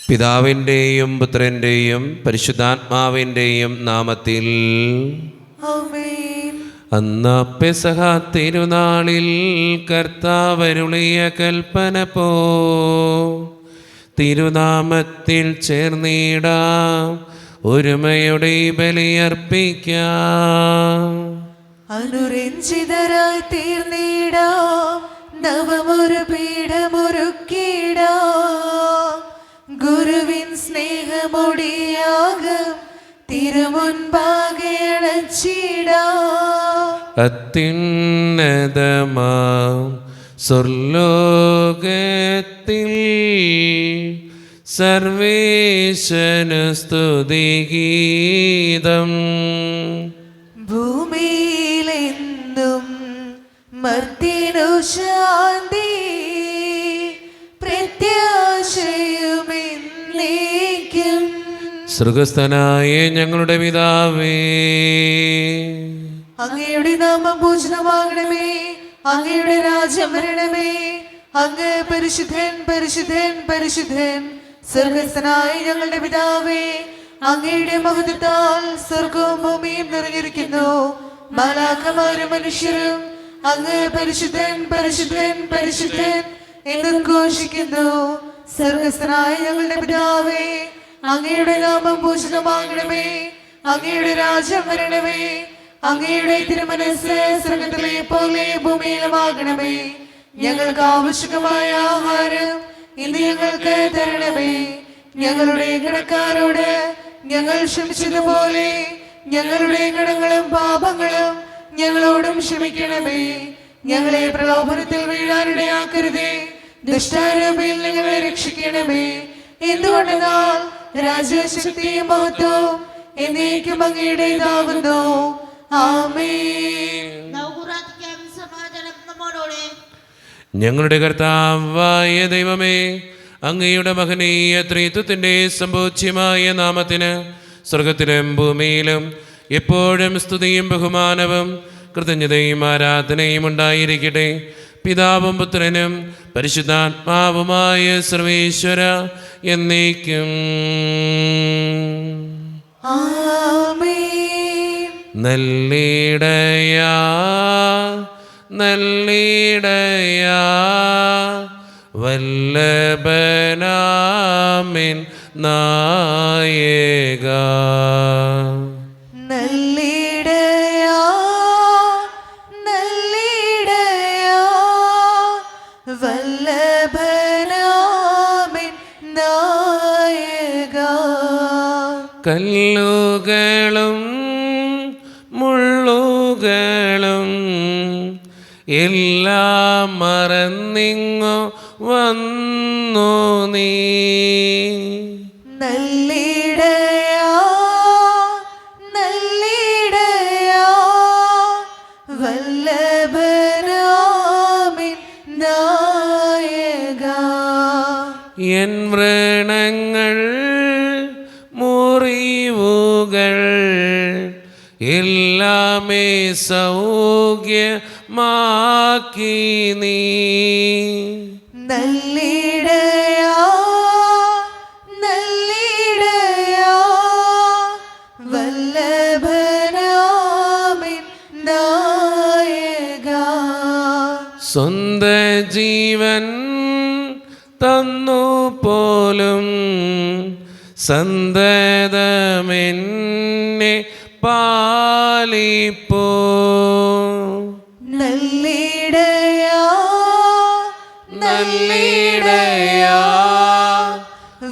പിതാവിൻ്റെയും പുത്രൻ്റെയും പരിശുദ്ധാത്മാവിൻ്റെയും നാമത്തിൽ ആമേൻ. അന്ന് പെസഹ തിരുനാളിൽ കർത്താവരുളിയ കൽപ്പന പോ തിരുനാമത്തിൽ ചേർന്നിടാം, ഒരുമയുടെ ബലിയർപ്പിക്കാം. അനുരഞ്ജിതരായി തീർന്നിടാം, നവമൊരു പീഠമൊരുക്കിടാം. ഗുരുവിൻ സ്നേഹമൊടിയാകും തിരുമുൻപാകെ അണച്ചിടാം. അത്യുന്നതമാം സ്വർലോകത്തിൽ സർവേശനു സ്തുതിഗീതം. ഭൂമിയിലെന്നും മർത്യനു ശാന്തി, പ്രത്യാശയുമെന്നേക്കും. സ്വർഗസ്ഥനായ ഞങ്ങളുടെ പിതാവേ, അങ്ങയുടെ നാമം പൂജിതമാകണമേ, അങ്ങയുടെ രാജ്യം വരണമേ. അങ്ങ് പരിശുദ്ധൻ പരിശുദ്ധൻ പരിശുദ്ധൻ. സ്വർഗസ്ഥനായ ഞങ്ങളുടെ പിതാവേ, അങ്ങയുടെ മഹത്വത്താൽ സ്വർഗവും ഭൂമിയും നിറഞ്ഞിരിക്കുന്നു. മാലാഖമാരും മനുഷ്യരും അങ്ങ് പരിശുദ്ധൻ പരിശുദ്ധൻ പരിശുദ്ധൻ എന്ന് ഘോഷിക്കുന്നു. സ്വർഗസ്ഥനായ ഞങ്ങളുടെ പിതാവേ, അങ്ങയുടെ നാമം പൂജിതമാകണമേ, അങ്ങയുടെ രാജ്യം വരണമേ. അങ്ങയുടെ തിരുമനസ്സ് സ്വർഗ്ഗത്തിലെ പോലെ ഭൂമിയിലുമാകണമേ. ഞങ്ങൾക്ക് ആവശ്യമായ ആഹാരം ഇന്ന് ഞങ്ങൾക്ക് തരണമേ. ഞങ്ങളുടെ കടക്കാരോട് ഞങ്ങൾ ക്ഷമിച്ചതുപോലെ ഞങ്ങളുടെ കടങ്ങളും പാപങ്ങളും ഞങ്ങളോടും ക്ഷമിക്കണമേ. ഞങ്ങളെ പ്രലോഭനത്തിൽ വീഴാനിടയാക്കരുതേ, ദുഷ്ടാരൂപിയിൽ ഞങ്ങളെ രക്ഷിക്കണമേ. എന്തുകൊണ്ടെന്നാൽ രാജ്യശക്തിയും മഹത്വവും എന്നേക്കും അങ്ങയുടേതാകുന്നു. ആമേൻ. ഞങ്ങളുടെ കർത്താവായ ദൈവമേ, അങ്ങയുടെ മഹനീയ ത്രിത്വത്തിൻ്റെ സമ്പൂജ്യമായ നാമത്തിന് സ്വർഗത്തിലും ഭൂമിയിലും എപ്പോഴും സ്തുതിയും ബഹുമാനവും കൃതജ്ഞതയും ആരാധനയും ഉണ്ടായിരിക്കട്ടെ. പിതാവും പുത്രനും പരിശുദ്ധാത്മാവുമായ സർവേശ്വര എന്നേക്കും. ആമേൻ. നല്ലിടയാ നല്ലിടയാ വല്ലഭനാമിൻ നായക. നല്ലിടയാ നല്ലിടയാ വല്ലഭനാമിൻ നായക. കല്ലുകളും മുള്ളുകളും എല്ലാം മറന്നിങ്ങു വന്നു നീ. നല്ലിടയാ നല്ലിടയാ വല്ലഭനാമിൻ നായക. എൻ വ്രണങ്ങൾ മുറിവുകൾ എല്ലാമേ സൗഖ്യമാക്കി നീ. നല്ലിടയാ നല്ലിടയാ വല്ലഭനാമിൻ നായക. സ്വന്ത ജീവൻ തന്നു പോലും സന്തതമെന്നെ പാലിപ്പോ. നല്ലിടയാ നല്ലിടയാ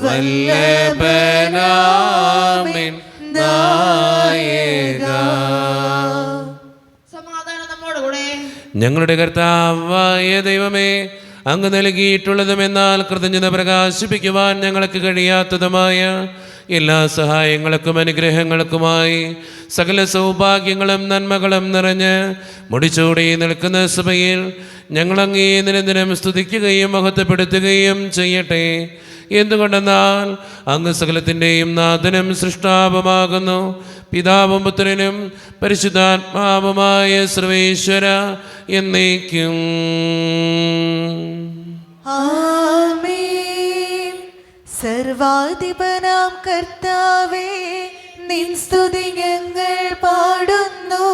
വല്ലഭനാമിൻ നായക. സമാധാനം നമ്മോടുകൂടെ. ഞങ്ങളുടെ കർത്താവായ ദൈവമേ, അങ്ങ് നൽകിയിട്ടുള്ളതും എന്നാൽ കൃതജ്ഞത പ്രകാശിപ്പിക്കുവാൻ ഞങ്ങൾക്ക് കഴിയാത്തതുമായ എല്ലാ സഹായങ്ങൾക്കും അനുഗ്രഹങ്ങൾക്കുമായി സകല സൗഭാഗ്യങ്ങളും നന്മകളും നിറഞ്ഞ് മുടിച്ചൂടി നിൽക്കുന്ന സഭയിൽ ഞങ്ങളങ്ങേ നിരന്തരം സ്തുതിക്കുകയും മഹത്വപ്പെടുത്തുകയും ചെയ്യട്ടെ. എന്തുകൊണ്ടെന്നാൽ അങ്ങ് സകലത്തിൻ്റെയും നാഥനും സൃഷ്ടാവുമാകുന്നു. പിതാവും പുത്രനും പരിശുദ്ധാത്മാവുമായ സർവേശ്വര എന്നേക്കും. ആമേൻ. സർവാധിപനാം കർത്താവേ, നിൻ സ്തുതി ഞങ്ങൾ പാടുന്നു.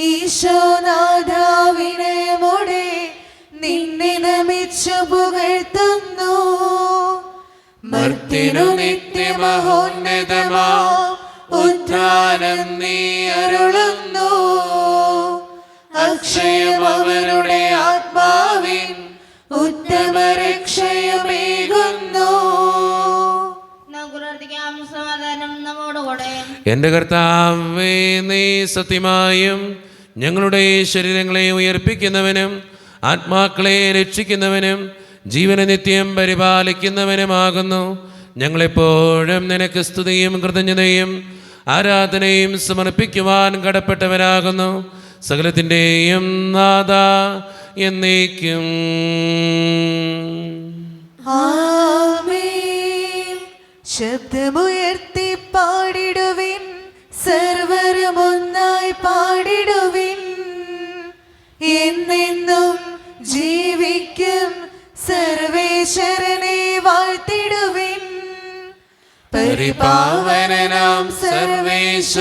ഈശോനാഥാ, വിനയമോടെ നിന്നെ നമിച്ചു പുകഴ്ത്തുന്നു. മർത്യനു നിത്യമഹോന്നതമാം ഉദ്ധാനം നീ അരുളുന്നു. അക്ഷയം അവരുടെ ആത്മാവിൻ ഉത്തമ രക്ഷയമേകുന്നു. സമാധാനം നമ്മോടുകൂടെ. എൻ്റെ കർത്താവേ, നീ സത്യമായും ഞങ്ങളുടെ ശരീരങ്ങളെ ഉയർപ്പിക്കുന്നവനും ആത്മാക്കളെ രക്ഷിക്കുന്നവനും ജീവനെ നിത്യം പരിപാലിക്കുന്നവനുമാകുന്നു. ഞങ്ങളെപ്പോഴും നിനക്ക് സ്തുതിയും കൃതജ്ഞതയും ആരാധനയും സമർപ്പിക്കുവാൻ കടപ്പെട്ടവരാകുന്നു. സകലത്തിൻ്റെയും നാഥ എന്നേക്കും. ആമേൻ. ശബ്ദമുയർത്തി പാടിടുവിൻ, സർവരും ഒന്നായി പാടിടുവിൻ. എന്നെന്നും ജീവിക്കും സർവേശ്വരനെ വാഴ്ത്തിടുവിൻ. പരിപാവനനാം സർവേശ,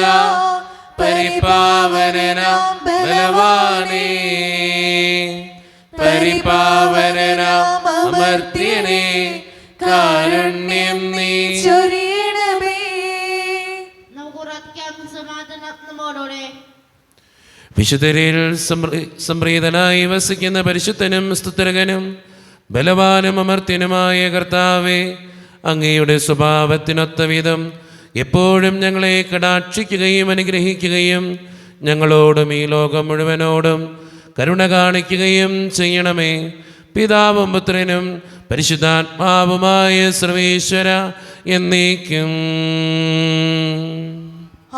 പരിപാവനനാം ബലവാനേ, പരിപാവനനാം അമർത്യനേ, കാരുണ്യം നീ ചൊരിയണമേ. നമുക്ക് പ്രാർത്ഥിക്കാം. സമാധാനം നമ്മോടുകൂടെ. വിശുദ്ധരിൽ സംപ്രീതനായി വസിക്കുന്ന പരിശുദ്ധനും സ്തുതരകനും ബലവാനും അമർത്യനുമായ കർത്താവേ, അങ്ങയുടെ സ്വഭാവത്തിനൊത്ത വിധം എപ്പോഴും ഞങ്ങളെ കടാക്ഷിക്കുകയും അനുഗ്രഹിക്കുകയും ഞങ്ങളോടും ഈ ലോകം മുഴുവനോടും കരുണ കാണിക്കുകയും ചെയ്യണമേ. പിതാവും പുത്രനും പരിശുദ്ധാത്മാവുമായ സർവേശ്വര എന്നേക്കും.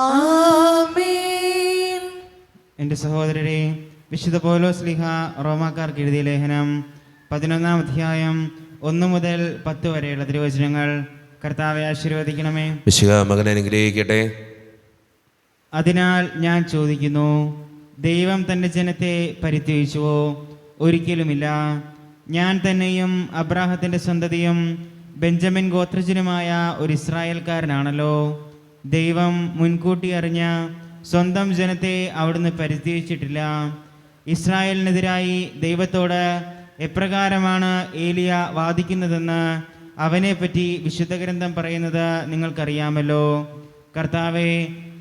ആമേൻ. എൻ്റെ സഹോദരരെ, വിശുദ്ധ പൗലോസ് ശ്ലീഹ റോമാക്കാർക്ക് എഴുതിയ ലേഖനം 11-ാം അധ്യായം 1 മുതൽ 10 വരെയുള്ള തിരുവചനങ്ങൾ. കർത്താവെ ആശീർവദിക്കണമേ. വിശുദ്ധ മകനെ അനുഗ്രഹിക്കട്ടെ. അതിനാൽ ഞാൻ ചോദിക്കുന്നു, ദൈവം തൻ്റെ ജനത്തെ പരിത്യജിച്ചുവോ? ഒരിക്കലുമില്ല. ഞാൻ തന്നെയും അബ്രാഹത്തിൻ്റെ സന്തതിയും ബെഞ്ചമിൻ ഗോത്രജനുമായ ഒരു ഇസ്രായേൽക്കാരനാണല്ലോ. ദൈവം മുൻകൂട്ടി അറിഞ്ഞ സ്വന്തം ജനത്തെ അവിടുന്ന് പരിത്യജിച്ചിട്ടില്ല. ഇസ്രായേലിനെതിരായി ദൈവത്തോട് എപ്രകാരമാണ് ഏലിയ വാദിക്കുന്നതെന്ന് അവനെപ്പറ്റി വിശുദ്ധ ഗ്രന്ഥം പറയുന്നത് നിങ്ങൾക്കറിയാമല്ലോ. കർത്താവെ,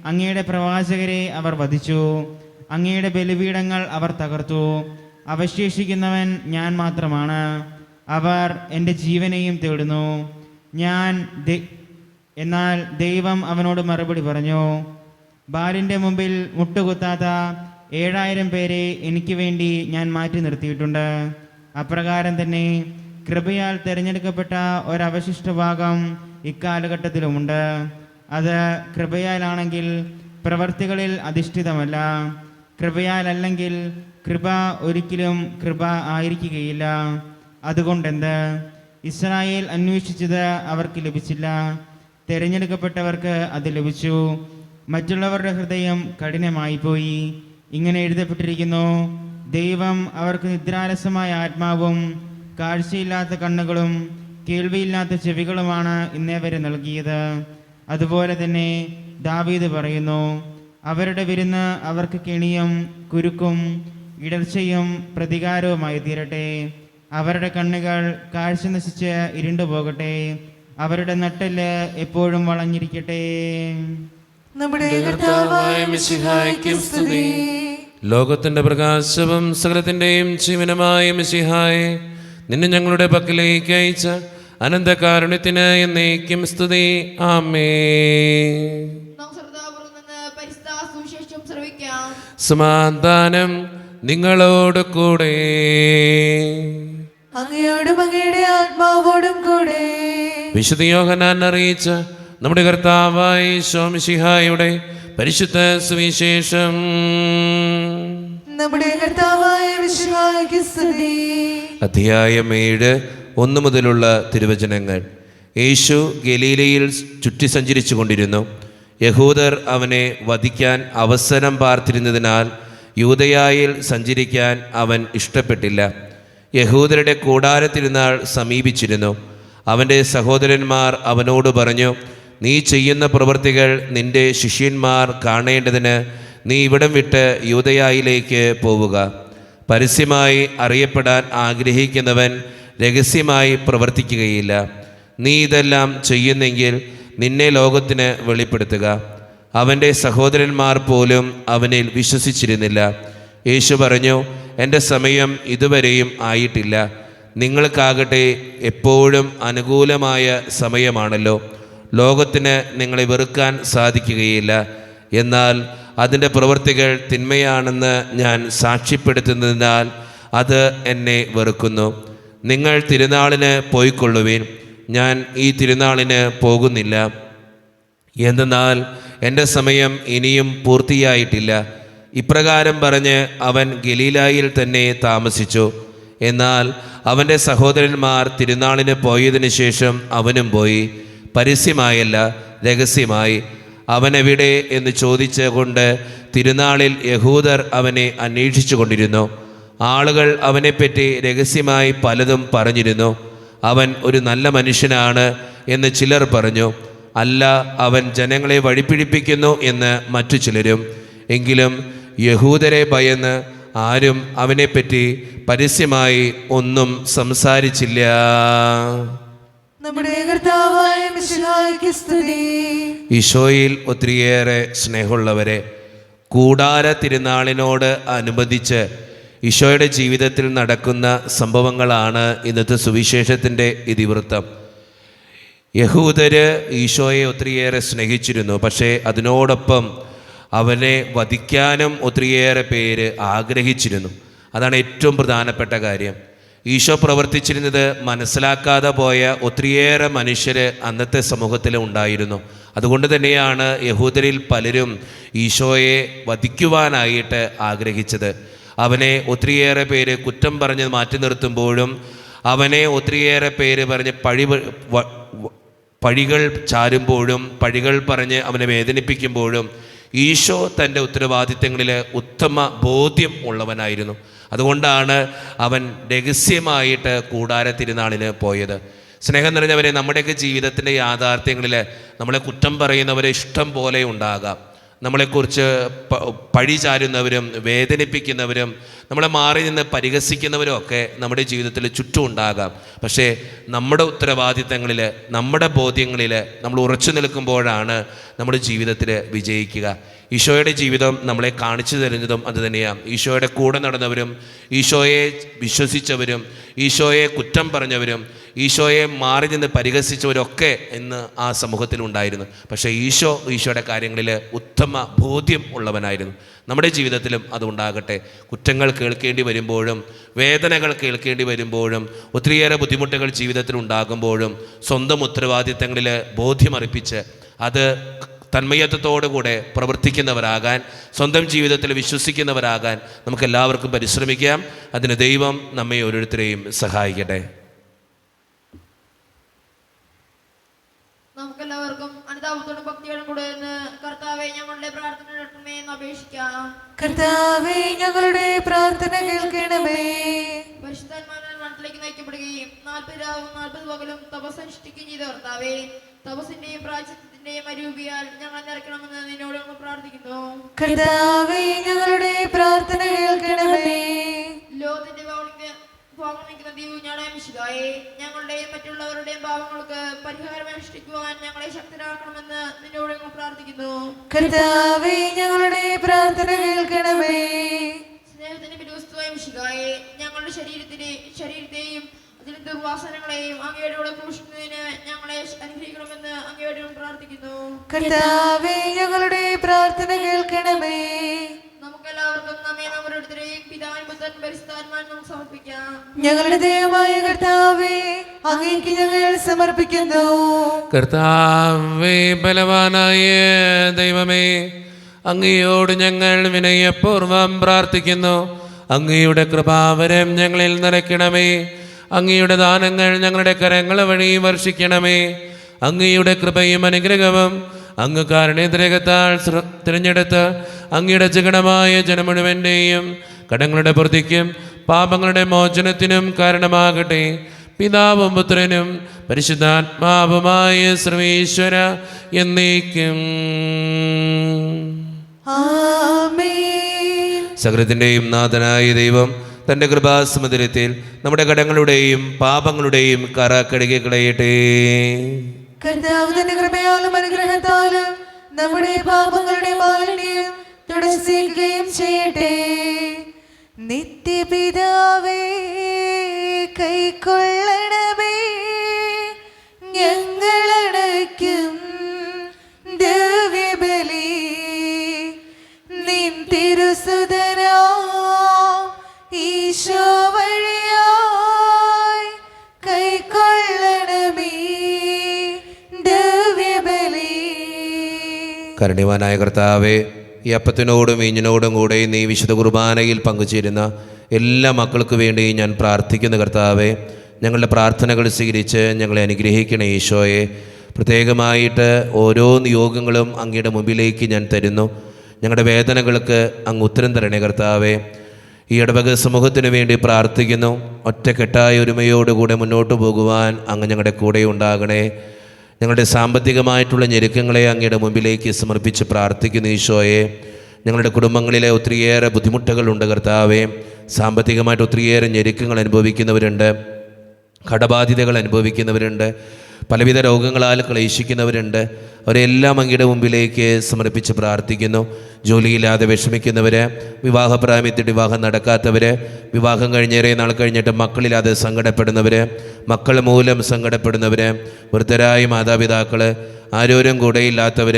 അങ്ങയുടെ പ്രവാചകരെ അവർ വധിച്ചു, അങ്ങയുടെ ബലിപീഠങ്ങൾ അവർ തകർത്തു. അവശേഷിക്കുന്നവൻ ഞാൻ മാത്രമാണ്. അവർ എൻ്റെ ജീവനെയും തേടുന്നു. എന്നാൽ ദൈവം അവനോട് മറുപടി പറഞ്ഞു, ബാലിൻ്റെ മുമ്പിൽ മുട്ടുകുത്താത്ത 7000 പേരെ എനിക്ക് വേണ്ടി ഞാൻ മാറ്റി നിർത്തിയിട്ടുണ്ട്. അപ്രകാരം തന്നെ കൃപയാൽ തിരഞ്ഞെടുക്കപ്പെട്ട ഒരവശിഷ്ട ഭാഗം ഇക്കാലഘട്ടത്തിലുമുണ്ട്. അത് കൃപയാലാണെങ്കിൽ പ്രവർത്തികളിൽ അധിഷ്ഠിതമല്ല. കൃപയാലല്ലെങ്കിൽ കൃപ ഒരിക്കലും കൃപ ആയിരിക്കുകയില്ല. അതുകൊണ്ടെന്ത്? ഇസ്രായേൽ അന്വേഷിച്ചത് അവർക്ക് ലഭിച്ചില്ല, തിരഞ്ഞെടുക്കപ്പെട്ടവർക്ക് അത് ലഭിച്ചു. മറ്റുള്ളവരുടെ ഹൃദയം കഠിനമായിപ്പോയി. ഇങ്ങനെ എഴുതപ്പെട്ടിരിക്കുന്നു, ദൈവം അവർക്ക് നിദ്രാലസമായ ആത്മാവും കാഴ്ചയില്ലാത്ത കണ്ണുകളും കേൾവിയില്ലാത്ത ചെവികളുമാണ് ഇന്നേവരെ നൽകിയത്. അതുപോലെ തന്നെ ദാവീദ് പറയുന്നു, അവരുടെ വിരുന്ന് അവർക്ക് കെണിയും കുരുക്കും ഇടർച്ചയും പ്രതികാരവുമായി തീരട്ടെ. അവരുടെ കണ്ണുകൾ കാഴ്ച നശിച്ച് ഇരുണ്ടുപോകട്ടെ. അവരുടെ നട്ടെല്ല് എപ്പോഴും വളഞ്ഞിരിക്കട്ടെ. നമ്മുടെ കർത്താവായ മിശിഹായ്ക്ക് സ്തുതി. ലോകത്തിന്റെ പ്രകാശവും സകലത്തിന്റെയും ജീവനുമായ മിശിഹായെ, നിന്നെ ഞങ്ങളുടെ പക്കലേക്ക് അയച്ച അനന്തകാരുണ്യത്തിന് എന്നേക്കും സ്തുതി. ആമേൻ. നമുക്ക് ശ്രദ്ധാപൂർവ്വം നിന്ന് പരിശുദ്ധ സുവിശേഷം ശ്രവിക്കാം. സമാധാനം നിങ്ങളോട് കൂടെ. അങ്ങയോടും അങ്ങയുടെ ആത്മാവോടും കൂടെ. വിശുദ്ധ യോഹന്നാൻ അറിയിച്ച നമ്മുടെ കർത്താവായ ഈശോ മിശിഹായുടെ പരിശുദ്ധ സുവിശേഷം. നമ്മുടെ കർത്താവായ മിശിഹായ്ക്ക് സ്തുതി. അധ്യായം 7 1 മുതലുള്ള തിരുവചനങ്ങൾ. യേശു ഗലീലയിൽ ചുറ്റി സഞ്ചരിച്ചു കൊണ്ടിരുന്നു. യഹൂദർ അവനെ വധിക്കാൻ അവസരം പാർത്തിരുന്നതിനാൽ യൂദയായിൽ സഞ്ചരിക്കാൻ അവൻ ഇഷ്ടപ്പെട്ടില്ല. യഹൂദരുടെ കൂടാരത്തിരുന്നാൾ സമീപിച്ചിരുന്നു. അവൻ്റെ സഹോദരന്മാർ അവനോട് പറഞ്ഞു, നീ ചെയ്യുന്ന പ്രവൃത്തികൾ നിന്റെ ശിഷ്യന്മാർ കാണേണ്ടതിന് നീ ഇവിടം വിട്ട് യൂദയായിലേക്ക് പോവുക. പരസ്യമായി അറിയപ്പെടാൻ ആഗ്രഹിക്കുന്നവൻ രഹസ്യമായി പ്രവർത്തിക്കുകയില്ല. നീ ഇതെല്ലാം ചെയ്യുന്നെങ്കിൽ നിന്നെ ലോകത്തിന് വെളിപ്പെടുത്തുക. അവൻ്റെ സഹോദരന്മാർ പോലും അവനിൽ വിശ്വസിച്ചിരുന്നില്ല. യേശു പറഞ്ഞു, എൻ്റെ സമയം ഇതുവരെയും ആയിട്ടില്ല. നിങ്ങൾക്കാകട്ടെ എപ്പോഴും അനുകൂലമായ സമയമാണല്ലോ. ലോകത്തിന് നിങ്ങളെ വെറുക്കാൻ സാധിക്കുകയില്ല. എന്നാൽ അതിൻ്റെ പ്രവൃത്തികൾ തിന്മയാണെന്ന് ഞാൻ സാക്ഷ്യപ്പെടുത്തുന്നതിനാൽ അത് എന്നെ വെറുക്കുന്നു. നിങ്ങൾ തിരുനാളിന് പോയിക്കൊള്ളുവിൻ. ഞാൻ ഈ തിരുനാളിന് പോകുന്നില്ല. എന്തെന്നാൽ എൻ്റെ സമയം ഇനിയും പൂർത്തിയായിട്ടില്ല. ഇപ്രകാരം പറഞ്ഞ് അവൻ ഗലീലായിൽ തന്നെ താമസിച്ചു. എന്നാൽ അവൻ്റെ സഹോദരന്മാർ തിരുനാളിന് പോയതിനു ശേഷം അവനും പോയി. പരസ്യമായല്ല, രഹസ്യമായി. അവനെവിടെ എന്ന് ചോദിച്ചുകൊണ്ട് തിരുനാളിൽ യഹൂദർ അവനെ അന്വേഷിച്ചു കൊണ്ടിരുന്നു. ആളുകൾ അവനെപ്പറ്റി രഹസ്യമായി പലതും പറഞ്ഞിരുന്നു. അവൻ ഒരു നല്ല മനുഷ്യനാണ് എന്ന് ചിലർ പറഞ്ഞു. അല്ല, അവൻ ജനങ്ങളെ വഴിപിടിപ്പിക്കുന്നു എന്ന് മറ്റു ചിലരും. എങ്കിലും യഹൂദരെ ഭയന്ന് ആരും അവനെപ്പറ്റി പരസ്യമായി ഒന്നും സംസാരിച്ചില്ല. നമ്മുടെ കർത്താവായ മിശിഹായ്ക്ക് സ്തുതി. ഈശോയിൽ ഒത്തിരിയേറെ സ്നേഹമുള്ളവരെ, കൂടാര തിരുനാളിനോട് അനുബന്ധിച്ച് ഈശോയുടെ ജീവിതത്തിൽ നടക്കുന്ന സംഭവങ്ങളാണ് ഇന്നത്തെ സുവിശേഷത്തിൻ്റെ ഇതിവൃത്തം. യഹൂദര് ഈശോയെ ഒത്തിരിയേറെ സ്നേഹിച്ചിരുന്നു. പക്ഷേ അതിനോടൊപ്പം അവനെ വധിക്കാനും ഒത്തിരിയേറെ പേര് ആഗ്രഹിച്ചിരുന്നു. അതാണ് ഏറ്റവും പ്രധാനപ്പെട്ട കാര്യം. ഈശോ പ്രവർത്തിച്ചിരുന്നത് മനസ്സിലാക്കാതെ പോയ ഒത്തിരിയേറെ മനുഷ്യർ അന്നത്തെ സമൂഹത്തിൽ ഉണ്ടായിരുന്നു. അതുകൊണ്ട് തന്നെയാണ് യഹൂദരിൽ പലരും ഈശോയെ വധിക്കുവാനായിട്ട് ആഗ്രഹിച്ചത്. അവനെ ഒത്തിരിയേറെ പേര് കുറ്റം പറഞ്ഞ് മാറ്റി നിർത്തുമ്പോഴും അവനെ ഒത്തിരിയേറെ പേര് പറഞ്ഞ് പഴികൾ ചാരുമ്പോഴും പഴികൾ പറഞ്ഞ് അവനെ വേദനിപ്പിക്കുമ്പോഴും ഈശോ തൻ്റെ ഉത്തരവാദിത്തങ്ങളിൽ ഉത്തമ ബോധ്യം ഉള്ളവനായിരുന്നു. അതുകൊണ്ടാണ് അവൻ രഹസ്യമായിട്ട് കൂടാര തിരുനാളിന് പോയത്. സ്നേഹം നിറഞ്ഞവരെ, നമ്മുടെയൊക്കെ ജീവിതത്തിൻ്റെ യാഥാർത്ഥ്യങ്ങളിൽ നമ്മളെ കുറ്റം പറയുന്നവരെ ഇഷ്ടം പോലെ ഉണ്ടാകാം. നമ്മളെക്കുറിച്ച് പഴി ചാരുന്നവരും വേദനിപ്പിക്കുന്നവരും നമ്മളെ മാറി നിന്ന് പരിഹസിക്കുന്നവരും ഒക്കെ നമ്മുടെ ജീവിതത്തിൽ ചുറ്റും ഉണ്ടാകാം. പക്ഷേ നമ്മുടെ ഉത്തരവാദിത്തങ്ങളിൽ, നമ്മുടെ ബോധ്യങ്ങളിൽ നമ്മൾ ഉറച്ചു നിൽക്കുമ്പോഴാണ് നമ്മുടെ ജീവിതത്തിൽ വിജയിക്കുക. ഈശോയുടെ ജീവിതം നമ്മളെ കാണിച്ചു തരുന്നതും അതുതന്നെയാണ്. ഈശോയുടെ കൂടെ നടന്നവരും ഈശോയെ വിശ്വസിച്ചവരും ഈശോയെ കുറ്റം പറഞ്ഞവരും ഈശോയെ മാറി നിന്ന് പരിഹസിച്ചവരൊക്കെ ഇന്ന് ആ സമൂഹത്തിലുണ്ടായിരുന്നു. പക്ഷേ ഈശോയുടെ കാര്യങ്ങളിൽ ഉത്തമ ബോധ്യം ഉള്ളവനായിരുന്നു. നമ്മുടെ ജീവിതത്തിലും അതുണ്ടാകട്ടെ. കുറ്റങ്ങൾ കേൾക്കേണ്ടി വരുമ്പോഴും വേദനകൾ കേൾക്കേണ്ടി വരുമ്പോഴും ഒത്തിരിയേറെ ബുദ്ധിമുട്ടുകൾ ജീവിതത്തിൽ ഉണ്ടാകുമ്പോഴും സ്വന്തം ഉത്തരവാദിത്തങ്ങളിൽ ബോധ്യമർപ്പിച്ച് അത് തന്മയത്വത്തോടുകൂടെ പ്രവർത്തിക്കുന്നവരാകാൻ, സ്വന്തം ജീവിതത്തിൽ വിശ്വസിക്കുന്നവരാകാൻ നമുക്കെല്ലാവർക്കും പരിശ്രമിക്കാം. അതിന് ദൈവം നമ്മെ ഓരോരുത്തരെയും സഹായിക്കട്ടെ. നമുക്കെല്ലാവർക്കും അനുതാപത്തോടും ഭക്തിയോടും കൂടെ കർത്താവെ ഞങ്ങളുടെ പ്രാർത്ഥന കേൾക്കണമേ എന്ന് അപേക്ഷിക്കാം. കർത്താവേ, ഞങ്ങളുടെ പ്രാർത്ഥന കേൾക്കണമേ. പരിശുദ്ധാത്മാവിനാൽ മനസ്സിലേക്ക് നയിക്കപ്പെടുകയും 40 രാവും 40 പകലും തപസ് അനുഷ്ഠിക്കുകയും ചെയ്ത കർത്താവേ, തപസ്സിന്റെയും പ്രായശ്ചിത്തത്തിന്റെയും അരൂപിയാൽ ഞങ്ങൾ നിറയ്ക്കണമെന്ന് നിന്നോട് ഞങ്ങൾ പ്രാർത്ഥിക്കുന്നു. കർത്താവേ, ഞങ്ങളുടെ പ്രാർത്ഥന കേൾക്കണമേ. ലോകത്തിന്റെ പാപങ്ങൾ നീക്കുന്ന ദൈവജ്ഞാനായ മിശിഹായേ, ഞങ്ങളുടെയും മറ്റുള്ളവരുടെയും പാപങ്ങൾക്ക് പരിഹാരം അനുഷ്ഠിക്കുവാൻ ഞങ്ങളെ ശക്തരാക്കണമെന്ന് നിന്നോട് ഞങ്ങൾ പ്രാർത്ഥിക്കുന്നു. കർത്താവേ, ഞങ്ങളുടെ പ്രാർത്ഥന കേൾക്കണമേ. സ്നേഹത്തിന്റെ പിതൃസ്തുവായ മിശിഹായേ, ഞങ്ങളുടെ ശരീരത്തെയും അതിന്റെ ദുർവാസനകളെയും അങ്ങയുടെ കൂടെ ക്രൂശിക്കുന്നതിന് ഞങ്ങളെ അനുഗ്രഹിക്കണമെന്ന് അങ്ങയോട് പ്രാർത്ഥിക്കുന്നു. കർത്താവേ, ഞങ്ങളുടെ പ്രാർത്ഥന കേൾക്കണമേ. നമുക്കെല്ലാവർക്കും നമ്മെ ഓരോരുത്തരെയും പിതാവിനും പുത്രനും പരിശുദ്ധാത്മാവിനും നമുക്ക് സമർപ്പിക്കാം. ഞങ്ങളുടെ ദൈവമായ കർത്താവേ, അങ്ങേക്ക് ഞങ്ങൾ സമർപ്പിക്കുന്നു. കർത്താവേ, ബലവാനായ ദൈവമേ, അങ്ങയോട് ഞങ്ങൾ വിനയപൂർവം പ്രാർത്ഥിക്കുന്നു. അങ്ങയുടെ കൃപാവരം ഞങ്ങളിൽ നിറയ്ക്കണമേ. അങ്ങയുടെ ദാനങ്ങൾ ഞങ്ങളുടെ കരങ്ങൾ വഴി വർഷിക്കണമേ. അങ്ങയുടെ കൃപയും അനുഗ്രഹവും അങ്ങ് കാരുണ്യത്തിരകത്താൽ തിരഞ്ഞെടുത്ത് അങ്ങയുടെ ജഗണമായ ജനം മുഴുവൻ്റെയും കടങ്ങളുടെ പൂർത്തിക്കും പാപങ്ങളുടെ മോചനത്തിനും കാരണമാകട്ടെ. പിതാവും പുത്രനും പരിശുദ്ധാത്മാവുമായ സർവേശ്വര എന്നേക്കും. ആമേൻ. സകലത്തിൻ്റെയും നാഥനായ ദൈവം തൻ്റെ കൃപാസമുദ്രത്തിൽ നമ്മുടെ കടങ്ങളുടെയും പാപങ്ങളുടെയും കറ കഴുകി കളയട്ടെ. കർത്താവ് തന്റെ കൃപയാലും അനുഗ്രഹത്താലും നമ്മുടെ പാപങ്ങളുടെ മാലിന്യം തുടച്ചേക്കുകയും ചെയ്യട്ടെ. നിത്യപിതാവേ കൈക്കൊള്ളണമേ ഞങ്ങളടയ്ക്കും ദിവ്യബലി. നിൻ തിരുസുതരാ ഈശോ വഴിയായി കൈക്കൊള്ളണമേ ദിവ്യബലി. കരുണ്യവാനായ കർത്താവേ, ഈ അപ്പത്തിനോടും വീഞ്ഞിനോടും കൂടെ നീ വിശുദ്ധ കുർബാനയിൽ പങ്കുചേരുന്ന എല്ലാ മക്കൾക്ക് വേണ്ടി ഞാൻ പ്രാർത്ഥിക്കുന്ന കർത്താവേ, ഞങ്ങളുടെ പ്രാർത്ഥനകൾ സ്വീകരിച്ച് ഞങ്ങളെ അനുഗ്രഹിക്കണേ ഈശോയെ. പ്രത്യേകമായിട്ട് ഓരോ നിയോഗങ്ങളും അങ്ങയുടെ മുമ്പിലേക്ക് ഞാൻ തരുന്നു. ഞങ്ങളുടെ വേദനകൾക്ക് അങ്ങ് ഉത്തരം തരണേ കർത്താവേ. ഈ ഇടവക സമൂഹത്തിന് വേണ്ടി പ്രാർത്ഥിക്കുന്നു. ഒറ്റക്കെട്ടായ ഒരുമയോടുകൂടെ മുന്നോട്ട് പോകുവാൻ അങ്ങ് ഞങ്ങളുടെ കൂടെ ഉണ്ടാകണേ. ഞങ്ങളുടെ സാമ്പത്തികമായിട്ടുള്ള ഞെരുക്കങ്ങളെ അങ്ങയുടെ മുമ്പിലേക്ക് സമർപ്പിച്ച് പ്രാർത്ഥിക്കുന്നു ഈശോയെ. ഞങ്ങളുടെ കുടുംബങ്ങളിലെ ഒത്തിരിയേറെ ബുദ്ധിമുട്ടുകളുണ്ട് കർത്താവേ. സാമ്പത്തികമായിട്ട് ഒത്തിരിയേറെ ഞെരുക്കങ്ങൾ അനുഭവിക്കുന്നവരുണ്ട്, കടബാധ്യതകൾ അനുഭവിക്കുന്നവരുണ്ട്, പലവിധ രോഗങ്ങളാൽ ക്ലേശിക്കുന്നവരുണ്ട്. അവരെല്ലാം അങ്ങയുടെ മുമ്പിലേക്ക് സമർപ്പിച്ച് പ്രാർത്ഥിക്കുന്നു. ജോലിയില്ലാതെ വിഷമിക്കുന്നവർ, വിവാഹപ്രായത്തിൽ വിവാഹം നടക്കാത്തവർ, വിവാഹം കഴിഞ്ഞേറെ നാൾ കഴിഞ്ഞിട്ട് മക്കളില്ലാതെ സങ്കടപ്പെടുന്നവർ, മക്കൾ മൂലം സങ്കടപ്പെടുന്നവർ, വൃദ്ധരായ മാതാപിതാക്കൾ, ആരോരും കൂടെയില്ലാത്തവർ,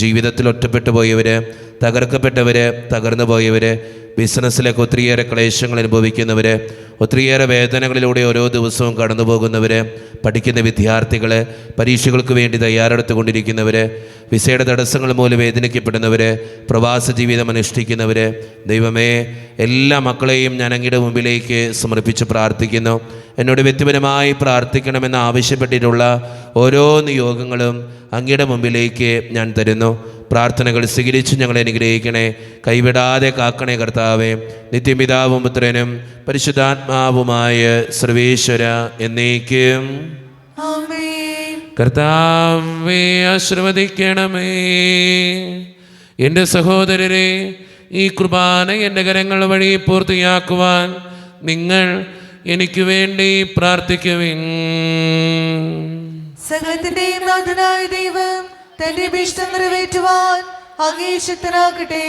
ജീവിതത്തിൽ ഒറ്റപ്പെട്ടു പോയവർ, തകർക്കപ്പെട്ടവർ, തകർന്നു പോയവർ, ബിസിനസ്സിലൊക്കെ ഒത്തിരിയേറെ ക്ലേശങ്ങൾ അനുഭവിക്കുന്നവർ, ഒത്തിരിയേറെ വേദനകളിലൂടെ ഓരോ ദിവസവും കടന്നു പോകുന്നവർ, പഠിക്കുന്ന വിദ്യാർത്ഥികൾ, പരീക്ഷകൾക്ക് വേണ്ടി തയ്യാറെടുത്തുകൊണ്ടിരിക്കുന്നവർ, വിസയുടെ തടസ്സങ്ങൾ മൂലം വേദനിക്കപ്പെടുന്നവർ, പ്രവാസ ജീവിതം അനുഷ്ഠിക്കുന്നവർ, ദൈവമേ, എല്ലാ മക്കളെയും ഞാൻ അങ്ങയുടെ മുമ്പിലേക്ക് സമർപ്പിച്ച് പ്രാർത്ഥിക്കുന്നു. എന്നോട് വ്യക്തിപരമായി പ്രാർത്ഥിക്കണമെന്ന് ആവശ്യപ്പെട്ടിട്ടുള്ള ഓരോ നിയോഗങ്ങളും അങ്ങയുടെ മുമ്പിലേക്ക് ഞാൻ തരുന്നു. പ്രാർത്ഥനകൾ സ്വീകരിച്ച് ഞങ്ങളെ അനുഗ്രഹിക്കണേ, കൈവിടാതെ കാക്കണേ കർത്താവേ. നിത്യപിതാവും പുത്രനും പരിശുദ്ധാത്മാവുമായ സർവേശ്വര എന്നേക്കും. ആമേൻ. കർത്താവേ ആശീർവദിക്കണമേ. എൻ്റെ സഹോദരരെ, ഈ കുർബാന എൻ്റെ കരങ്ങൾ വഴി പൂർത്തിയാക്കുവാൻ നിങ്ങൾ എനിക്ക് വേണ്ടി പ്രാർത്ഥിക്കുവിൻ. സകലത്തിന്റെയും നാഥനായ ദൈവം തന്റെ അഭീഷ്ടം നിറവേറ്റുവാൻ അങ്ങേ ശക്തനാക്കട്ടെ.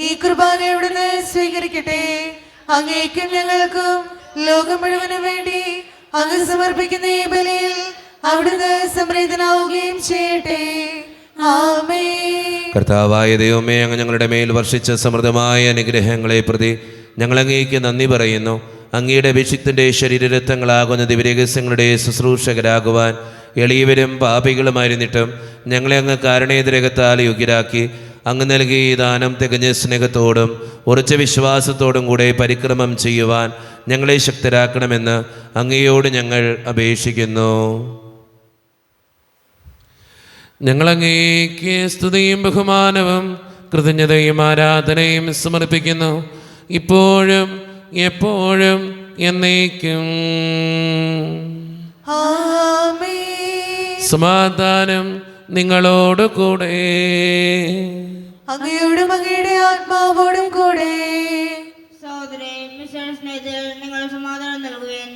ഈ കുർബാന അവിടുന്ന് സ്വീകരിക്കട്ടെ. അങ്ങേക്കും ഞങ്ങൾക്കും ലോകം മുഴുവനും വേണ്ടി അങ്ങ് സമർപ്പിക്കുന്ന ഈ ബലിയിൽ അവിടുന്ന് സംപ്രീതനാവുകയും ചെയ്യട്ടെ. ആമേൻ. കർത്താവായ ദൈവമേ, അങ്ങ് ഞങ്ങളുടെ മേൽ വർഷിച്ച സമൃദ്ധമായ അനുഗ്രഹങ്ങളെ പ്രതി ഞങ്ങൾ അങ്ങേക്ക് നന്ദി പറയുന്നു. അങ്ങയുടെ അഭിഷിക്തൻ്റെ ശരീരരത്നങ്ങളാകുന്ന ദിവ്യരഹസ്യങ്ങളുടെ ശുശ്രൂഷകരാകുവാൻ എളിയവരും പാപികളുമായിരുന്നിട്ടും ഞങ്ങളെ അങ്ങ് കാരുണ്യരകത്താൽ യോഗ്യരാക്കി അങ്ങ് നൽകിയ ഈ ദാനം തികഞ്ഞ സ്നേഹത്തോടും ഉറച്ച വിശ്വാസത്തോടും കൂടെ പരിക്രമം ചെയ്യുവാൻ ഞങ്ങളെ ശക്തരാക്കണമെന്ന് അങ്ങയോട് ഞങ്ങൾ അപേക്ഷിക്കുന്നു. ഞങ്ങളങ്ങേക്ക് സ്തുതിയും ബഹുമാനവും കൃതജ്ഞതയും ആരാധനയും സമർപ്പിക്കുന്നു, ഇപ്പോഴും എപ്പോഴും എന്നേക്കും. ആമേൻ. സമാധാനം നിങ്ങളോട് കൂടെ. അങ്ങയോടും അങ്ങയുടെ ആത്മാവോടും കൂടെ. സഹോദരേ, മിശിഹായുടെ സ്നേഹത്തിൽ നിങ്ങൾ സമാധാനം നൽകുകയും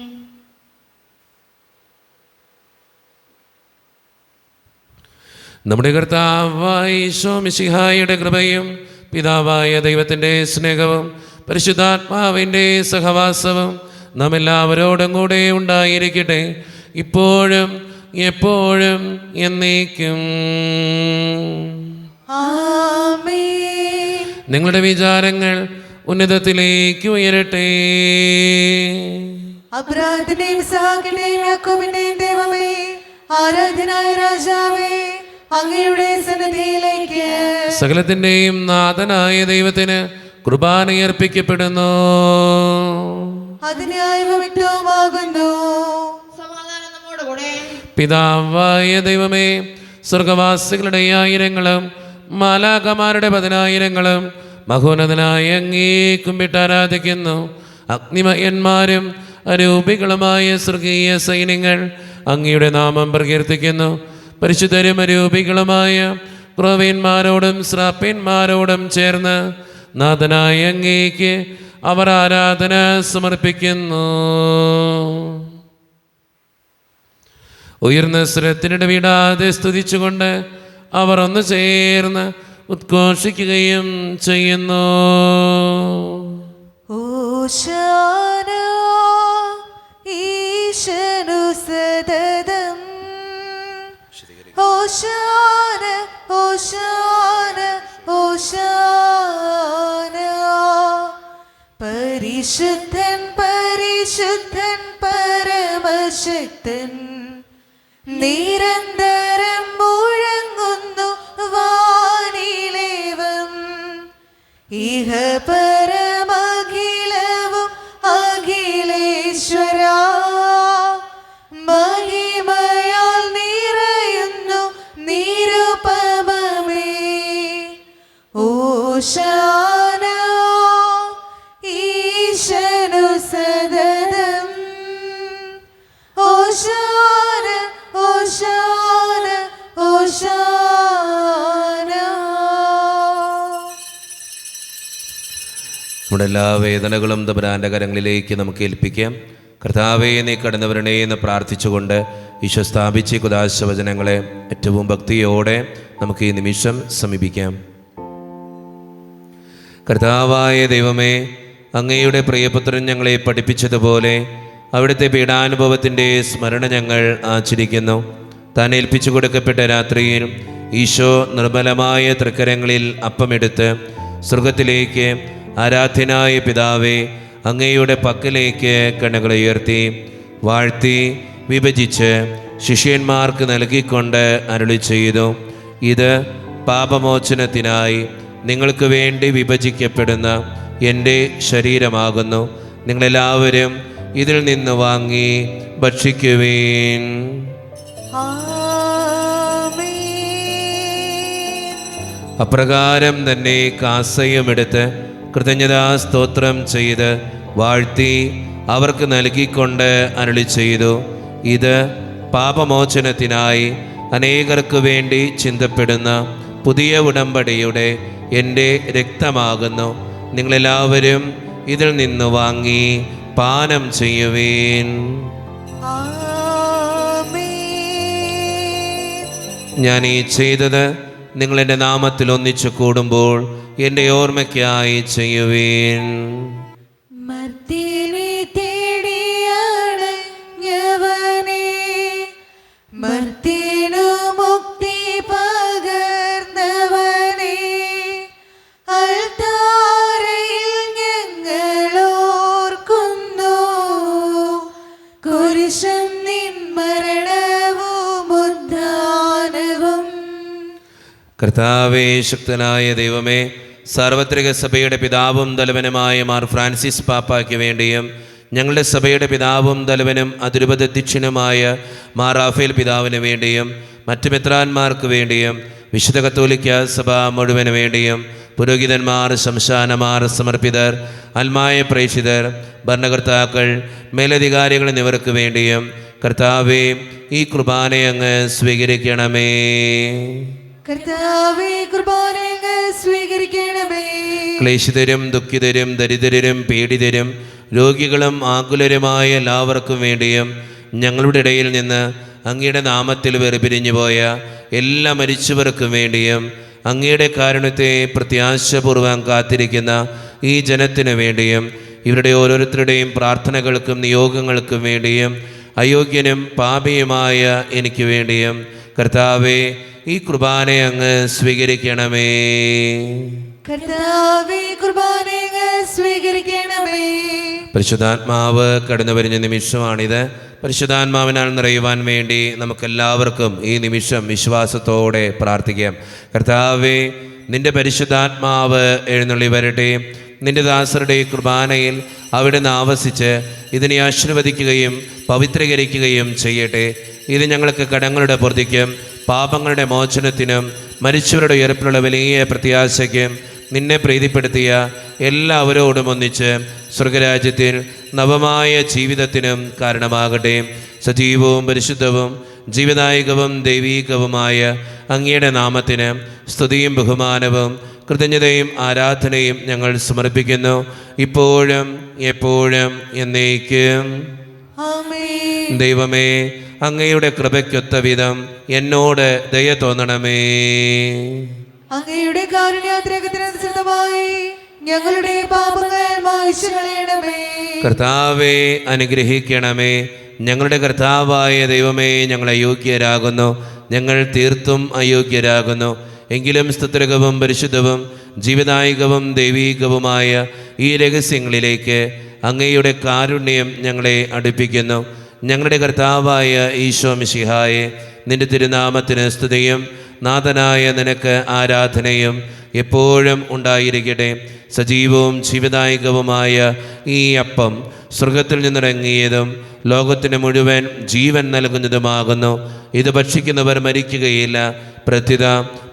നമ്മുടെ കർത്താവായ ഈശോ മിശിഹായുടെ കൃപയും പിതാവായ ദൈവത്തിൻ്റെ സ്നേഹവും പരിശുദ്ധാത്മാവിൻ്റെ സഹവാസവും നാം എല്ലാവരോടും കൂടെ ഉണ്ടായിരിക്കട്ടെ, ഇപ്പോഴും എപ്പോഴും എന്നേക്കും. ആമേൻ. നിങ്ങളുടെ വിചാരങ്ങൾ ഉന്നതത്തിലേക്ക് ഉയരട്ടെ. അബ്രാഹത്തിന്റെയും ഇസ്ഹാക്കിന്റെയും യാക്കോബിന്റെയും ദൈവമേ, ആരാധ്യനായ രാജാവേ, അങ്ങയുടെ സന്നിധിയിലേക്ക് സകലത്തിൻ്റെയും നാഥനായ ദൈവത്തിന് കുർബാനയർപ്പിക്കപ്പെടുന്നു. അതിന്യായവുമാകുന്നു. സമാധാനം നമ്മോട് കൂടെ. പിതാവായ ദൈവമേ, സ്വർഗവാസികളുടെ ആയിരങ്ങളും മാലാഖമാരുടെ 10,000ങ്ങളും മഹോന്നതനായ അങ്ങേ കുമ്പിട്ട് ആരാധിക്കുന്നു. അഗ്നിമയന്മാരും അരൂപികളുമായ സ്വർഗീയ സൈന്യങ്ങൾ അങ്ങയുടെ നാമം പ്രകീർത്തിക്കുന്നു. പരിശുദ്ധരും അരൂപികളുമായ ക്രോവ്യന്മാരോടും ശ്രാപ്യന്മാരോടും ചേർന്ന് നാഥനായ അങ്ങേക്ക് അവർ ആരാധന സമർപ്പിക്കുന്നു. ഉയർന്ന സ്വരത്തിനിടവിടാതെ സ്തുതിച്ചുകൊണ്ട് അവർ ഒന്ന് ചേർന്ന് ഉദ്ഘോഷിക്കുകയും ചെയ്യുന്നു. ഓശാന ഈശനു സദതം, ഓശാന ഓശാന ഓശാന. പരിശുദ്ധൻ പരിശുദ്ധൻ പരമശക്തൻ, നിരന്തരം മുഴങ്ങുന്നു വാനിലേവം. ഇഹ പരമഖിലവും അഖിലേശ്വര, മഹിമയാൽ നിറയുന്നു നിരുപമമേ. ഓശാന ഈശനു സദതം, ഓശാന ഓശാന ഓശാന. നമ്മുടെ എല്ലാ വേദനകളും തമ്പുരാൻ്റെ കരങ്ങളിലേക്ക് നമുക്ക് ഏൽപ്പിക്കാം. കർത്താവേ, നീ കടന്നു വരണേ എന്ന് പ്രാർത്ഥിച്ചുകൊണ്ട് ഈശോ സ്ഥാപിച്ച കുദാശ വചനങ്ങളെ ഏറ്റവും ഭക്തിയോടെ നമുക്ക് ഈ നിമിഷം സമീപിക്കാം. കർത്താവായ ദൈവമേ, അങ്ങയുടെ പ്രിയപുത്രൻ ഞങ്ങളെ പഠിപ്പിച്ചതുപോലെ അവിടുത്തെ പീഡാനുഭവത്തിൻ്റെ സ്മരണ ഞങ്ങൾ ആചരിക്കുന്നു. താൻ ഏൽപ്പിച്ചു കൊടുക്കപ്പെട്ട രാത്രിയിൽ ഈശോ നിർമ്മലമായ തൃക്കരങ്ങളിൽ അപ്പമെടുത്ത് സ്വർഗത്തിലേക്ക് ആരാധ്യനായ പിതാവേ അങ്ങയുടെ പക്കലേക്ക് കണ്ണുകൾ ഉയർത്തി വാഴ്ത്തി വിഭജിച്ച് ശിഷ്യന്മാർക്ക് നൽകിക്കൊണ്ട് അരുളി ചെയ്തു, ഇത് പാപമോചനത്തിനായി നിങ്ങൾക്ക് വേണ്ടി വിഭജിക്കപ്പെടുന്ന എൻ്റെ ശരീരമാകുന്നു. നിങ്ങളെല്ലാവരും ഇതിൽ നിന്ന് വാങ്ങി ഭക്ഷിക്കുവീൻ. അപ്രകാരം തന്നെ കാസയുമെടുത്ത് കൃതജ്ഞതാ സ്തോത്രം ചെയ്ത് വാഴ്ത്തി അവർക്ക് നൽകിക്കൊണ്ട് അരുളി ചെയ്തു, ഇത് പാപമോചനത്തിനായി അനേകർക്ക് വേണ്ടി ചിന്തപ്പെടുന്ന പുതിയ ഉടമ്പടിയുടെ എൻ്റെ രക്തമാകുന്നു. നിങ്ങളെല്ലാവരും ഇതിൽ നിന്ന് വാങ്ങി പാനം ചെയ്യുവീൻ. ഞാൻ ഈ ചെയ്തത് നിങ്ങൾ എൻ്റെ നാമത്തിൽ ഒന്നിച്ചു കൂടുമ്പോൾ എൻ്റെ ഓർമ്മയ്ക്കായി ചെയ്യുവീൻ. മർത്യനെ തേടിയാണ് യവനെ, മർത്യനു മുക്തി പകർന്നവനെ, അൾത്താരയിൽ ഞങ്ങൾ ഓർക്കുന്നു കുരിശും നിൻ മരണവും ഉദ്ധാനവും. കർത്താവേ, ശക്തനായ ദൈവമേ, സാർവത്രിക സഭയുടെ പിതാവും തലവനുമായ മാർ ഫ്രാൻസിസ് പാപ്പായ്ക്ക് വേണ്ടിയും ഞങ്ങളുടെ സഭയുടെ പിതാവും തലവനും അതിരൂപതധ്യക്ഷനുമായ മാർ റാഫേൽ പിതാവിന് വേണ്ടിയും മറ്റ് മെത്രാന്മാർക്ക് വേണ്ടിയും വിശുദ്ധ കത്തോലിക്ക സഭ മുഴുവന് വേണ്ടിയും പുരോഹിതന്മാർ, ശംശാനമാർ, സമർപ്പിതർ, ആത്മായ പ്രേക്ഷിതർ, ഭരണകർത്താക്കൾ, മേലധികാരികൾ എന്നിവർക്ക് വേണ്ടിയും കർത്താവേ, ഈ കുർബാനയങ്ങ് സ്വീകരിക്കണമേ. കർത്താവേ, കുർബാനയങ്ങ് സ്വീകരിക്കണമേ. ക്ലേശിതരും ദുഃഖിതരും ദരിദ്രരും പീഡിതരും രോഗികളും ആകുലരുമായ എല്ലാവർക്കും വേണ്ടിയും ഞങ്ങളുടെ ഇടയിൽ നിന്ന് അങ്ങയുടെ നാമത്തിൽ വേർപിരിഞ്ഞു പോയ എല്ലാ മരിച്ചവർക്കും വേണ്ടിയും അങ്ങയുടെ കാരുണ്യത്തെ പ്രത്യാശപൂർവ്വം കാത്തിരിക്കുന്ന ഈ ജനത്തിനു വേണ്ടിയും ഇവരുടെ ഓരോരുത്തരുടെയും പ്രാർത്ഥനകൾക്കും നിയോഗങ്ങൾക്കും വേണ്ടിയും അയോഗ്യനും പാപിയുമായ എനിക്ക് വേണ്ടിയും കർത്താവേ, ഈ കുർബാനയെ അങ്ങ് സ്വീകരിക്കണമേ. കർത്താവേ, കുർബാനയങ്ങ് സ്വീകരിക്കണമേ. പരിശുദ്ധാത്മാവ് കടന്നു വരുന്ന നിമിഷമാണിത്. പരിശുദ്ധാത്മാവിനാൽ നിറയുവാൻ വേണ്ടി നമുക്കെല്ലാവർക്കും ഈ നിമിഷം വിശ്വാസത്തോടെ പ്രാർത്ഥിക്കാം. കർത്താവേ, നിന്റെ പരിശുദ്ധാത്മാവ് എഴുന്നള്ളി വരട്ടെ. നിന്റെ ദാസരുടെ കുർബാനയിൽ അവിടുന്ന് ആവസിച്ച് ഇതിനെ ആശീർവദിക്കുകയും പവിത്രീകരിക്കുകയും ചെയ്യട്ടെ. ഇത് ഞങ്ങൾക്ക് കടങ്ങളുടെ പൊറുതിക്കും പാപങ്ങളുടെ മോചനത്തിനും മരിച്ചവരുടെ ഉയർപ്പിലുള്ള വലിയ പ്രത്യാശയ്ക്കും നിന്നെ പ്രീതിപ്പെടുത്തിയ എല്ലാവരോടും ഒന്നിച്ച് സ്വർഗരാജ്യത്തിൽ നവമായ ജീവിതത്തിനും കാരണമാകട്ടെ. സജീവവും പരിശുദ്ധവും ജീവദായകവും ദൈവീകവുമായ അങ്ങയുടെ നാമത്തിന് സ്തുതിയും ബഹുമാനവും കൃതജ്ഞതയും ആരാധനയും ഞങ്ങൾ സമർപ്പിക്കുന്നു, ഇപ്പോഴും എപ്പോഴും എന്നേക്കും. ആമേൻ. ദൈവമേ, അങ്ങയുടെ കൃപയ്ക്കൊത്ത വിധം എന്നോട് ദയ തോന്നണമേ. അങ്ങയുടെ കാരുണ്യാതിരേകത്തിനനുസൃതമായി ഞങ്ങളുടെ പാപങ്ങൾ മായ്ച്ചു കളയണമേ. കർത്താവെ അനുഗ്രഹിക്കണമേ. ഞങ്ങളുടെ കർത്താവായ ദൈവമേ, ഞങ്ങൾ അയോഗ്യരാകുന്നു, ഞങ്ങൾ തീർത്തും അയോഗ്യരാകുന്നു. എങ്കിലും സ്തുത്യർഹവും പരിശുദ്ധവും ജീവദായകവും ദൈവീകവുമായ ഈ രഹസ്യങ്ങളിലേക്ക് അങ്ങയുടെ കാരുണ്യം ഞങ്ങളെ അടുപ്പിക്കുന്നു. ഞങ്ങളുടെ കർത്താവായ ഈശോ മിശിഹായെ, നിന്റെ തിരുനാമത്തിന് സ്തുതിയും നാഥനായ നിനക്ക് ആരാധനയും എപ്പോഴും ഉണ്ടായിരിക്കട്ടെ. സജീവവും ജീവദായകവുമായ ഈ അപ്പം സ്വർഗത്തിൽ നിന്നിറങ്ങിയതും ലോകത്തിന് മുഴുവൻ ജീവൻ നൽകുന്നതുമാകുന്നു. ഇത് ഭക്ഷിക്കുന്നവർ മരിക്കുകയില്ല, പ്രത്യുത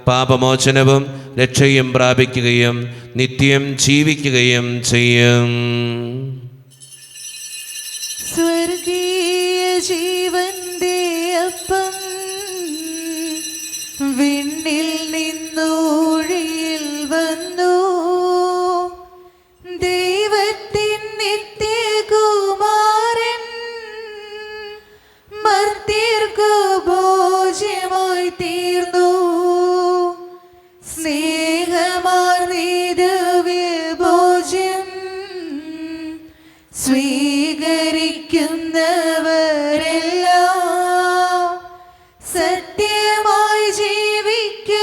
പാപമോചനവും രക്ഷയും പ്രാപിക്കുകയും നിത്യം ജീവിക്കുകയും ചെയ്യും. സ്വർഗീയ ജീവന്റെ അപ്പം വിണ്ണിൽ നിന്നൂഴിയിൽ വന്നു, ദൈവത്തിൻ നിത്യകുമാരൻ മർത്യർക്കു ഭോജ്യമായി തീർന്നു. സ്നേഹമാർന്നീത് ഭോജ്യം സ്വീകരിക്കുന്നവരെല്ലാം സത്യമായി ജീവിക്കുമെന്നും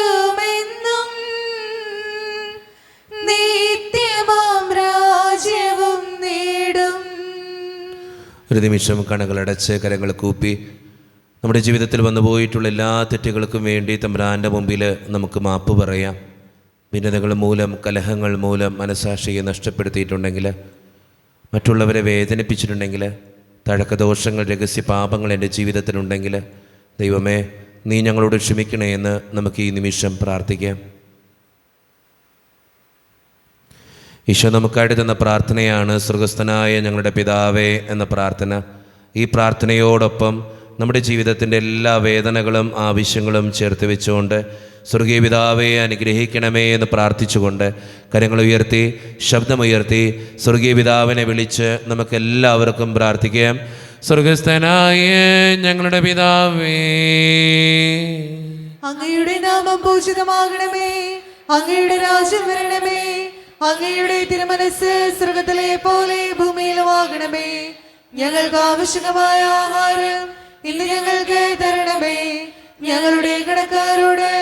നിത്യമാം രാജ്യവും നേടും. ഒരു നിമിഷം കണ്ണുകളടച്ച് കരങ്ങൾ കൂപ്പി നമ്മുടെ ജീവിതത്തിൽ വന്നുപോയിട്ടുള്ള എല്ലാ തെറ്റുകൾക്കും വേണ്ടി തമ്പുരാൻ്റെ മുമ്പിൽ നമുക്ക് മാപ്പ് പറയാം. ഭിന്നതകൾ മൂലം, കലഹങ്ങൾ മൂലം മനസ്സാക്ഷിയെ നഷ്ടപ്പെടുത്തിയിട്ടുണ്ടെങ്കിൽ, മറ്റുള്ളവരെ വേദനിപ്പിച്ചിട്ടുണ്ടെങ്കിൽ, തഴക്കദോഷങ്ങൾ, രഹസ്യ പാപങ്ങൾ എൻ്റെ ജീവിതത്തിലുണ്ടെങ്കിൽ, ദൈവമേ നീ ഞങ്ങളോട് ക്ഷമിക്കണേ എന്ന് നമുക്ക് ഈ നിമിഷം പ്രാർത്ഥിക്കാം. ഈശോ നമുക്കായിട്ട് തന്ന പ്രാർത്ഥനയാണ് സ്വർഗസ്ഥനായ ഞങ്ങളുടെ പിതാവേ എന്ന പ്രാർത്ഥന. ഈ പ്രാർത്ഥനയോടൊപ്പം നമ്മുടെ ജീവിതത്തിൻ്റെ എല്ലാ വേദനകളും ആവശ്യങ്ങളും ചേർത്ത് വെച്ചുകൊണ്ട് സ്വർഗീയ പിതാവേ അനുഗ്രഹിക്കണമേ എന്ന് പ്രാർത്ഥിച്ചുകൊണ്ട് കരങ്ങൾ ഉയർത്തി, ശബ്ദമുയർത്തി സ്വർഗീയ പിതാവിനെ വിളിച്ച് നമുക്കെല്ലാവർക്കും പ്രാർത്ഥിക്കാം. സ്വർഗസ്ഥനായ ഞങ്ങളുടെ പിതാവേ, അങ്ങയുടെ നാമം പൂജിതമാകണമേ, അങ്ങയുടെ രാജ്യം വരണമേ, അങ്ങയുടെ തിരുമനസ് സ്വർഗത്തിലെ പോലെ ഭൂമിയിലുമാകണമേ. ഞങ്ങൾക്ക് ആവശ്യമായ ആഹാരം ഇന്ന് ഞങ്ങൾക്ക് തരണമേ. ഞങ്ങളുടെ കടക്കാരോട്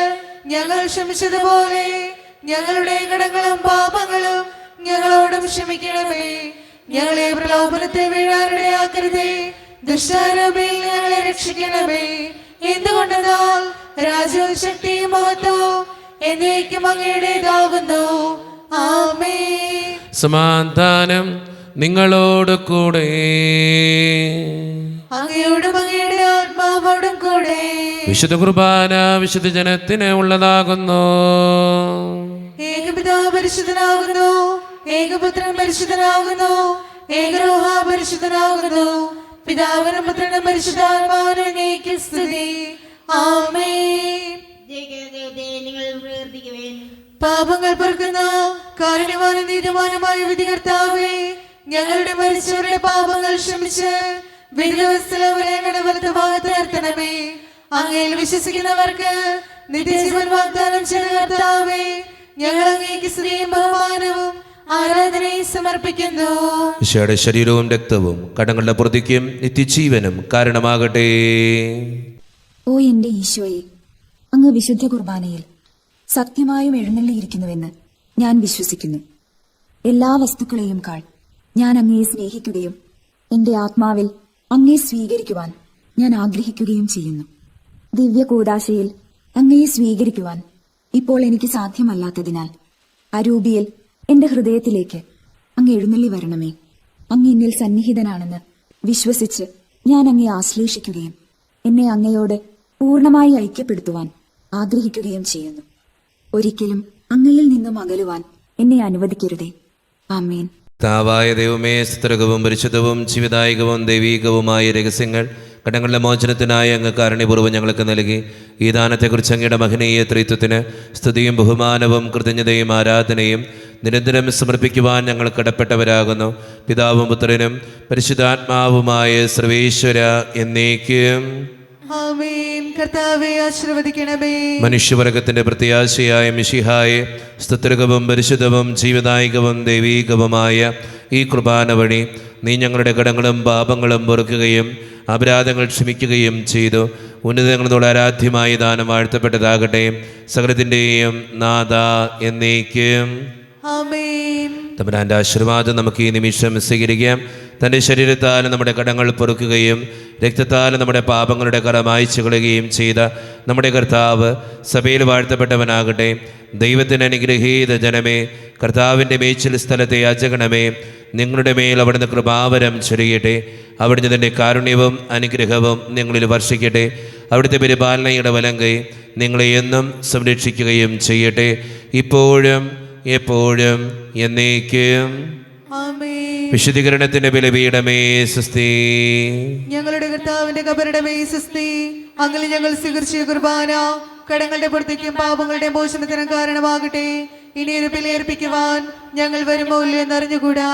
ഞങ്ങൾ ക്ഷമിച്ചതുപോലെ ഞങ്ങളുടെ കടങ്ങളും പാപങ്ങളും ഞങ്ങളോടും ക്ഷമിക്കണമേ. ഞങ്ങളെ പ്രലോഭനത്തിൽ വീഴാനിടയാക്കരുതേ, ദുഷ്ടാരൂപിയിൽ ഞങ്ങളെ രക്ഷിക്കണമേ. എന്തുകൊണ്ടെന്നാൽ രാജ്യവും ശക്തിയും മഹത്വവും എന്നേക്കും അങ്ങയുടേതാകുന്നു. ആമേൻ. സമാധാനം നിങ്ങളോട് കൂടെ. അങ്ങയോടും അങ്ങയുടെ ആത്മാവോടും കൂടെ. വിശുദ്ധ കുർബാന വിശുദ്ധ ജനത്തിന് ഉള്ളതാകുന്നു. ഏകപിതാവ് പരിശുദ്ധനാകുന്നു, ഏകപുത്രൻ പരിശുദ്ധനാകുന്നു, ഏകരൂഹ പരിശുദ്ധനാകുന്നു. പിതാവിനും പുത്രനും പരിശുദ്ധാത്മാവിനും അങ്ങേക്ക് സ്തുതി. ആമേൻ. ദൈവത്തെ നിങ്ങൾ പ്രവർത്തിക്കുവേൻ. പാപങ്ങൾ പൊറുക്കുന്ന കാരുണ്യവാനും നീതിമാനുമായ വിധികർത്താവേ, ഞങ്ങളുടെ മരിച്ചവരുടെ പാപങ്ങൾ ക്ഷമിച്ച് വിധിവസ്തുവരെ ഞങ്ങളുടെ വലതുഭാഗത്ത് നിർത്തണമേ. അങ്ങയിൽ വിശ്വസിക്കുന്നവർക്ക് നിത്യജീവൻ വാഗ്ദാനം ചെയ്ത കർത്താവേ, ഞങ്ങൾ അങ്ങേക്ക് സ്തുതിയും ബഹുമാനവും ആരാധനയും സമർപ്പിക്കുന്നു. ഈശോയുടെ ശരീരവും രക്തവും കടങ്ങളുടെ പ്രതിക്കും നിത്യജീവനും കാരണമാകട്ടെ. ഓ എന്റെ ഈശോയെ, അങ്ങ് വിശുദ്ധ കുർബാനയിൽ സത്യമായും എഴുന്നള്ളിയിരിക്കുന്നുവെന്ന് ഞാൻ വിശ്വസിക്കുന്നു. എല്ലാ വസ്തുക്കളെയും കാൾ ഞാൻ അങ്ങയെ സ്നേഹിക്കുകയും എന്റെ ആത്മാവിൽ അങ്ങയെ സ്വീകരിക്കുവാൻ ഞാൻ ആഗ്രഹിക്കുകയും ചെയ്യുന്നു. ദിവ്യ കൂദാശയിൽ അങ്ങയെ സ്വീകരിക്കുവാൻ ഇപ്പോൾ എനിക്ക് സാധ്യമല്ലാത്തതിനാൽ അരൂപിയിൽ എന്റെ ഹൃദയത്തിലേക്ക് അങ്ങ് എഴുന്നള്ളി വരണമേ. അങ്ങ് എന്നിൽ സന്നിഹിതനാണെന്ന് വിശ്വസിച്ച് ഞാൻ അങ്ങയെ ആശ്ലേഷിക്കുകയും എന്നെ അങ്ങയോട് പൂർണ്ണമായി ഐക്യപ്പെടുത്തുവാൻ ആഗ്രഹിക്കുകയും ചെയ്യുന്നു. ഒരിക്കലും അങ്ങയിൽ നിന്നും അകലുവാൻ എന്നെ അനുവദിക്കരുതേ. ആമേൻ. താവായ ദൈവമേ, സ്തുതകവും പരിശുദ്ധവും ജീവിതായകവും ദൈവീകവുമായ രഹസ്യങ്ങൾ കടങ്ങളുടെ മോചനത്തിനായി അങ്ങ് കാരുണ്യപൂർവ്വം ഞങ്ങൾക്ക് നൽകി. ഈ ദാനത്തെക്കുറിച്ച് അങ്ങയുടെ മഹനീയ ത്രിത്വത്തിന് സ്തുതിയും ബഹുമാനവും കൃതജ്ഞതയും ആരാധനയും നിരന്തരം സമർപ്പിക്കുവാൻ ഞങ്ങൾ കടപ്പെട്ടവരാകുന്നു. പിതാവും പുത്രനും പരിശുദ്ധാത്മാവുമായ സർവേശ്വര എന്നേക്കും ആമേൻ. കർത്താവേ ആശീർവദിക്കണമേ. മനുഷ്യവർഗത്തിന്റെ പ്രത്യാശയായ മിശിഹായെ, സ്തുത്യർഹവും പരിശുദ്ധവും ജീവദായകവും ദൈവീകവുമായ ഈ കുർബാന വഴി നീ ഞങ്ങളുടെ കടങ്ങളും പാപങ്ങളും പൊറുക്കുകയും അപരാധങ്ങൾ ക്ഷമിക്കുകയും ചെയ്തു. ഉന്നതങ്ങളോട് ആരാധ്യമായ ദാനം വാഴ്ത്തപ്പെട്ടതാകട്ടെ. സകലത്തിൻ്റെയും നാഥ എന്നേക്കും ആമേൻ. തമ്പുരാൻ്റെ ആശീർവാദം നമുക്ക് ഈ നിമിഷം സ്വീകരിക്കാം. തൻ്റെ ശരീരത്താൽ നമ്മുടെ കടങ്ങൾ പൊറുക്കുകയും രക്തത്താൽ നമ്മുടെ പാപങ്ങളുടെ കറ മായ്ച്ചു കളയുകയും ചെയ്ത നമ്മുടെ കർത്താവ് സഭയിൽ വാഴ്ത്തപ്പെട്ടവനാകട്ടെ. ദൈവത്തിന് അനുഗ്രഹീത ജനമേ, കർത്താവിൻ്റെ മേച്ചിൽ സ്ഥലത്തെ യാചകണമേ, നിങ്ങളുടെ മേൽ അവിടുന്ന് കൃപാവരം ചൊരിയട്ടെ. അവിടുന്ന് തൻ്റെ കാരുണ്യവും അനുഗ്രഹവും നിങ്ങളിൽ വർഷിക്കട്ടെ. അവിടുത്തെ പരിപാലനയുടെ വലങ്കൈ നിങ്ങളെ എന്നും സംരക്ഷിക്കുകയും ചെയ്യട്ടെ, ഇപ്പോഴും എപ്പോഴും എന്നേക്കും. ആമേൻ. വിശുദ്ധീകരണത്തിന്റെ ബലിപീഠമേ സ്വസ്തി. ഞങ്ങളുടെ കർത്താവിന്റെ കബറിടമേ സ്വസ്തി. അങ്ങനെ ഞങ്ങൾ സ്വീകരിച്ച കുർബാന കടങ്ങളുടെ പുറത്തേക്കും പാപങ്ങളുടെ മോചനത്തിനും കാരണമാകട്ടെ. ഇനിയൊരു ബലിയർപ്പിക്കുവാൻ ഞങ്ങൾ വരുമോ ഇല്ലെന്നറിഞ്ഞുകൂടാ.